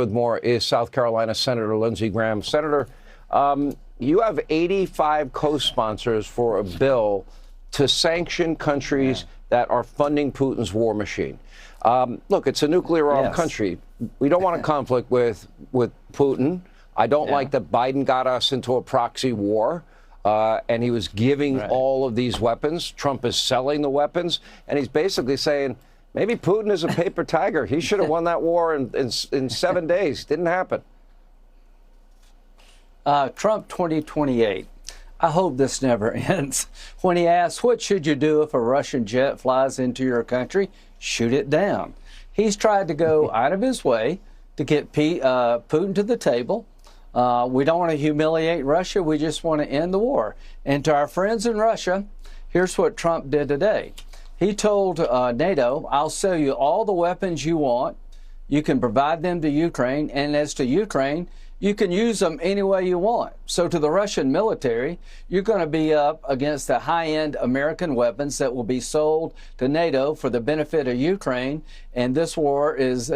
with more is South Carolina Senator Lindsey Graham. Senator, you have 85 co-sponsors for a bill to sanction countries that are funding Putin's war machine. Look, it's a nuclear-armed country. We don't want a conflict with Putin. I don't like that Biden got us into a proxy war, and he was giving all of these weapons. Trump is selling the weapons, and he's basically saying, maybe Putin is a paper tiger. He should have won that war in 7 days. Didn't happen. Trump 2028. I hope this never ends. When he asks, what should you do if a Russian jet flies into your country? Shoot it down. He's tried to go out of his way to get Putin to the table. We don't want to humiliate Russia. We just want to end the war. And to our friends in Russia, here's what Trump did today. He told NATO, I'll sell you all the weapons you want. You can provide them to Ukraine. And as to Ukraine, you can use them any way you want. So to the Russian military, you're going to be up against the high-end American weapons that will be sold to NATO for the benefit of Ukraine. And this war is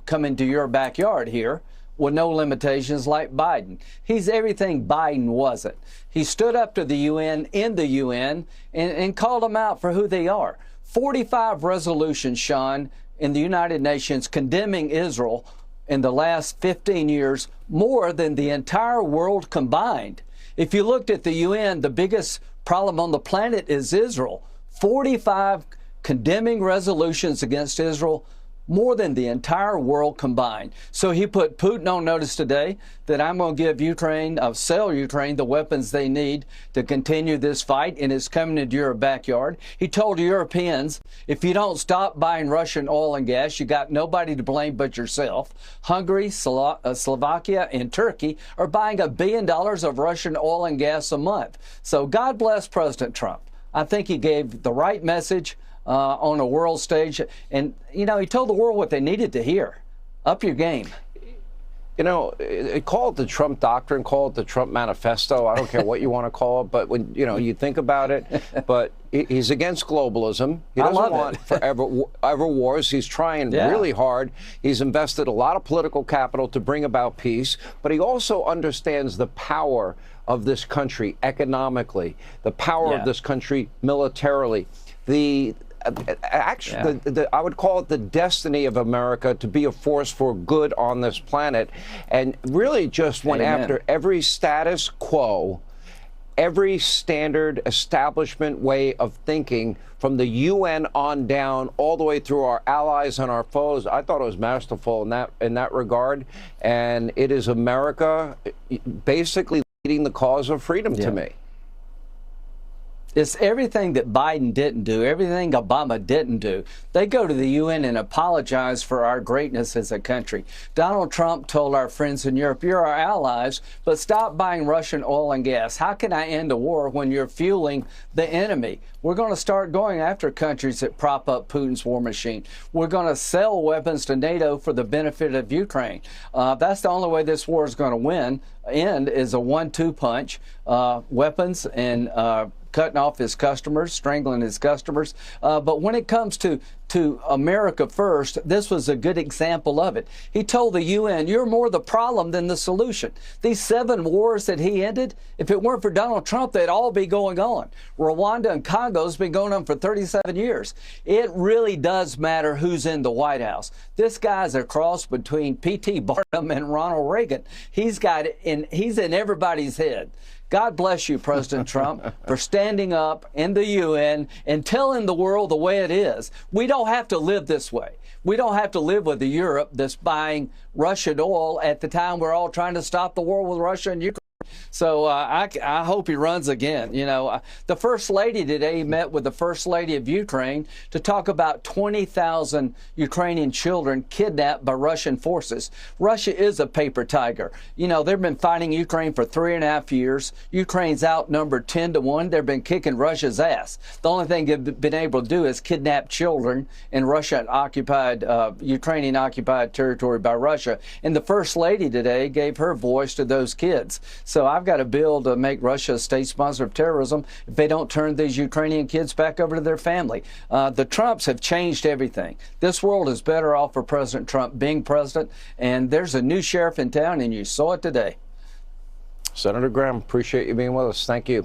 coming to your backyard here with no limitations like Biden. He's everything Biden wasn't. He stood up to the UN in the UN and called them out for who they are. 45 resolutions, Sean, in the United Nations condemning Israel in the last 15 years, more than the entire world combined. If you looked at the UN, the biggest problem on the planet is Israel. 45 condemning resolutions against Israel, more than the entire world combined. So he put Putin on notice today that I'm going to give Ukraine, sell Ukraine the weapons they need to continue this fight, and it's coming into your backyard. He told Europeans, if you don't stop buying Russian oil and gas, you got nobody to blame but yourself. Hungary, Slovakia, and Turkey are buying $1 billion of Russian oil and gas a month. So God bless President Trump. I think he gave the right message on a world stage. And, you know, he told the world what they needed to hear. Up your game. You know, call it the Trump doctrine, call it the Trump manifesto. I don't care what you want to call it. But when, you know, you think about it, but he's against globalism. He doesn't want forever wars. He's trying really hard. He's invested a lot of political capital to bring about peace. But he also understands the power of this country economically, the power of this country militarily. I would call it the destiny of America to be a force for good on this planet, and really just went after every status quo, every standard establishment way of thinking from the UN on down, all the way through our allies and our foes. I thought it was masterful in that regard, and it is America basically leading the cause of freedom to me. It's everything that Biden didn't do, everything Obama didn't do. They go to the UN and apologize for our greatness as a country. Donald Trump told our friends in Europe, you're our allies, but stop buying Russian oil and gas. How can I end a war when you're fueling the enemy? We're going to start going after countries that prop up Putin's war machine. We're going to sell weapons to NATO for the benefit of Ukraine. That's the only way this war is going to end is a 1-2 punch, weapons and cutting off his customers, strangling his customers. But when it comes to America first, this was a good example of it. He told the UN, you're more the problem than the solution. These 7 wars that he ended, if it weren't for Donald Trump, they'd all be going on. Rwanda and Congo's been going on for 37 years. It really does matter who's in the White House. This guy's a cross between P.T. Barnum and Ronald Reagan. He's in everybody's head. God bless you, President Trump, for standing up in the UN and telling the world the way it is. We don't have to live this way. We don't have to live with a Europe that's buying Russian oil at the time we're all trying to stop the war with Russia and Ukraine. So I hope he runs again. You know, the First Lady today met with the First Lady of Ukraine to talk about 20,000 Ukrainian children kidnapped by Russian forces. Russia is a paper tiger. You know, they've been fighting Ukraine for 3.5 years. Ukraine's outnumbered 10-1. They've been kicking Russia's ass. The only thing they've been able to do is kidnap children in Russian-occupied, Ukrainian-occupied territory by Russia. And the First Lady today gave her voice to those kids. So I've I've got a bill to make Russia a state sponsor of terrorism if they don't turn these Ukrainian kids back over to their family. The Trumps have changed everything. This world is better off for President Trump being president, and there's a new sheriff in town, and you saw it today. Senator Graham, appreciate you being with us. Thank you.